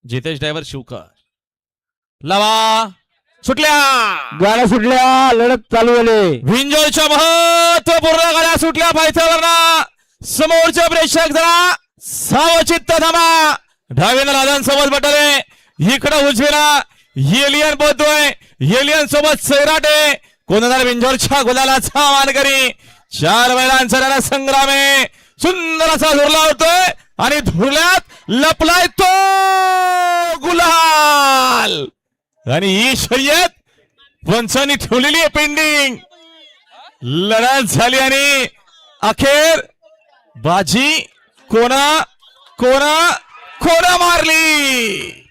Jitesh driver Shivkar लावा सुटल्या गाड्या सुटल्या, लढत चालू झाली. विंजोरच्या महत्वपूर्ण गाड्या सुटल्या पायथ्यावरना. समोरचे प्रेक्षक जरा सावचित्त थांबा. डावीनं राजन सोबत बटले, इकडं उजवीला एलियन पोहतोय. एलियन सोबत सैराटे. कोणदार विंजोरच्या गुलालाचा मानकरी. 4 बैलांचा संग्राम आहे. सुंदर असा धुरला होतोय आणि धुरल्यात लपलाय तो गुलाल. आणि ही शर्यत पंचांनी ठेवलेली आहे पेंडिंग. लढत झाली आणि अखेर बाजी कोणा कोणा कोणा मारली.